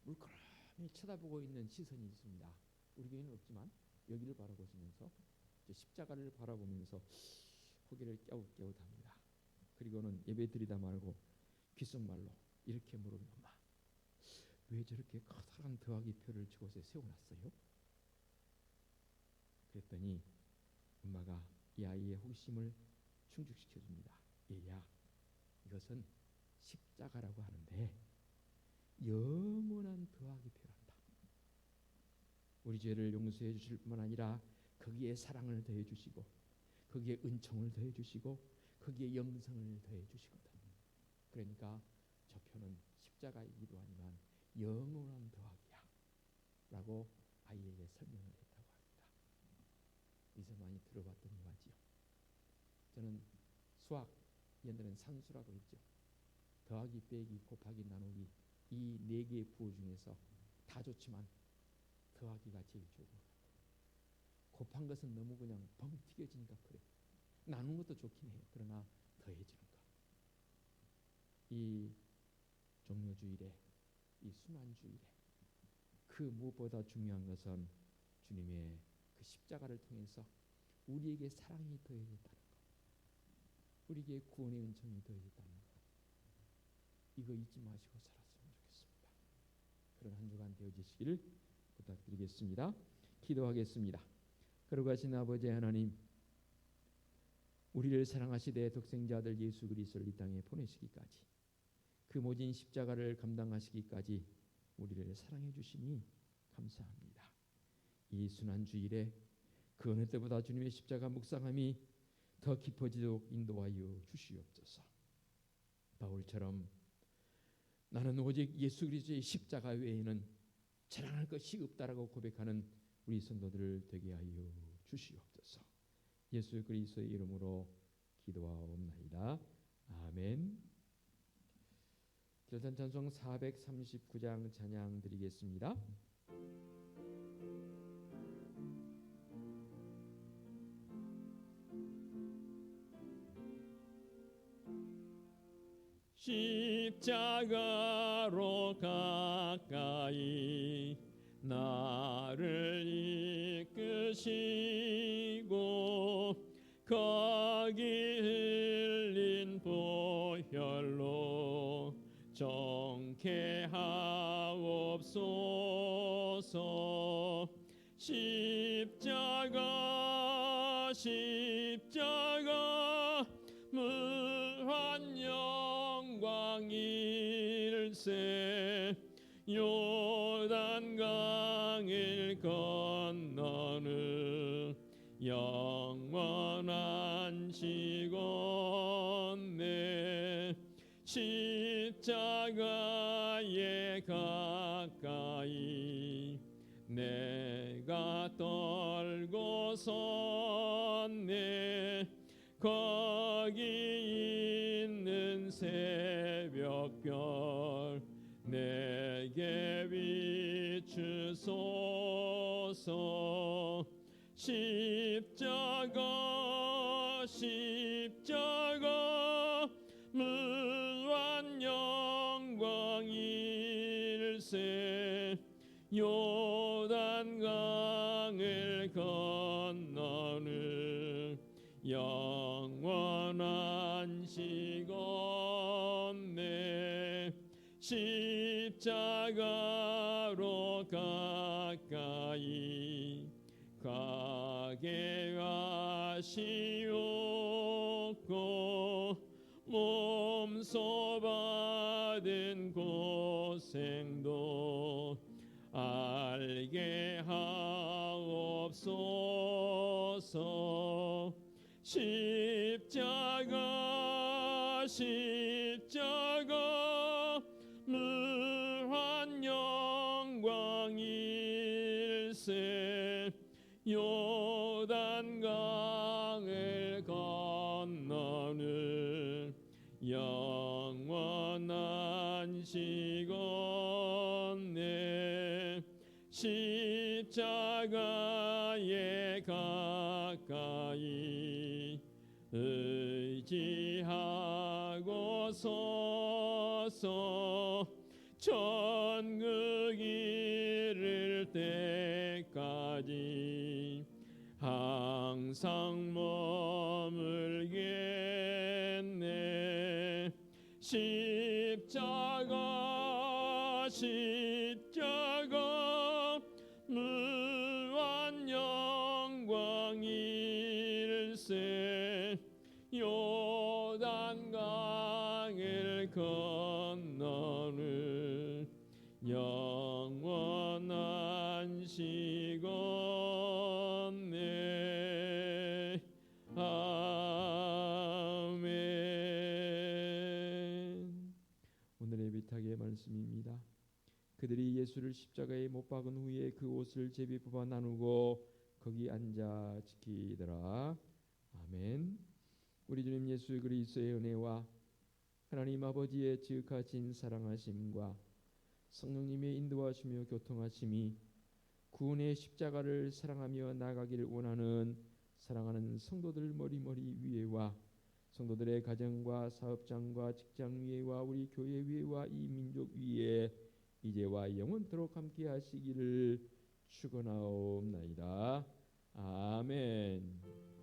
물끄러미 쳐다보고 있는 시선이 있습니다. 우리 교회는 없지만 여기를 바라보시면서 십자가를 바라보면서 고개를 깨웃깨웃합니다. 그리고는 예배 드리다 말고 귓속말로 이렇게 물어봅니다. 엄마, 왜 저렇게 커다란 더하기 표를 저곳에 세워놨어요? 그랬더니 엄마가 이 아이의 호기심을 충족시켜줍니다. 얘야, 이것은 십자가라고 하는데 영원한 더하기 표란다. 우리 죄를 용서해 주실 뿐만 아니라 거기에 사랑을 더해 주시고 거기에 은총을 더해 주시고 거기에 영생을 더해 주시거든. 그러니까 저 표는 십자가이기도 하지만 영원한 더하기야 라고 아이에게 설명을 했다고 합니다. 이제 많이 들어봤던 이야기지요. 저는 수학 옛날에는 산수라고 했죠. 더하기 빼기 곱하기 나누기 이 네 개의 부호 중에서 다 좋지만 더하기가 제일 좋은 것 같아요. 곱한 것은 너무 그냥 벙 튀겨지니까 그래. 나눈 것도 좋긴 해요. 그러나 더해지는 것. 이 종료주일에 이 순환주일에 그 무엇보다 중요한 것은 주님의 그 십자가를 통해서 우리에게 사랑이 더해졌다는 것, 우리에게 구원의 은총이 더해졌다는 것, 이거 잊지 마시고 살았으면 좋겠습니다. 그런 한 주간 되어지시기를 부탁드리겠습니다. 기도하겠습니다. 거룩하신 아버지 하나님, 우리를 사랑하시되 독생자 아들 예수 그리스도를 이 땅에 보내시기까지 그 모진 십자가를 감당하시기까지 우리를 사랑해 주시니 감사합니다. 이 순환 주일에 그 어느 때보다 주님의 십자가 묵상함이 더 깊어지도록 인도하여 주시옵소서. 바울처럼 나는 오직 예수 그리스도의 십자가 외에는 자랑할 것이 없다라고 고백하는 우리 성도들을 되게 하여 주시옵소서. 예수 그리스도의 이름으로 기도하옵나이다. 아멘. 결산 찬송 439장 찬양 드리겠습니다. 십자가로 가까이 나를 이끄시고 거기 흘린 보혈로 정케 하옵소서. 십자가 무한 영광일세. 요단강을 건너는 영원한 시건네. 십자가에 가까이 내가 떨고 섰네. 거기 있는 새벽별 내게 비추소서. 십자가 무한 영광일세. 요단강을 건너는 영원한 시건네. 십자가로 가까이 가게 하시옵고 몸소 받은 고생도 알게 하옵소서. 십자가 무한 영광일세. 요단강을 건너는 영원한 시건네. 십자가에 가까이 의지하고 서서 천국 이를 때까지 항상 머물겠네. 십자가 무한 영광일세. 요단강을 건너는 영원한 시건네. 아멘. 오늘의 비탁의 말씀입니다. 그들이 예수를 십자가에 못 박은 후에 그 옷을 제비 뽑아 나누고 거기 앉아 지키더라. 아멘. 우리 주님 예수 그리스도의 은혜와 하나님 아버지의 지극하신 사랑하심과 성령님의 인도하시며 교통하심이 구원의 십자가를 사랑하며 나가기를 원하는 사랑하는 성도들 머리머리 위에와 성도들의 가정과 사업장과 직장 위에와 우리 교회 위에와 이 민족 위에 이제와 영원토록 함께 하시기를 축원하옵나이다. 아멘.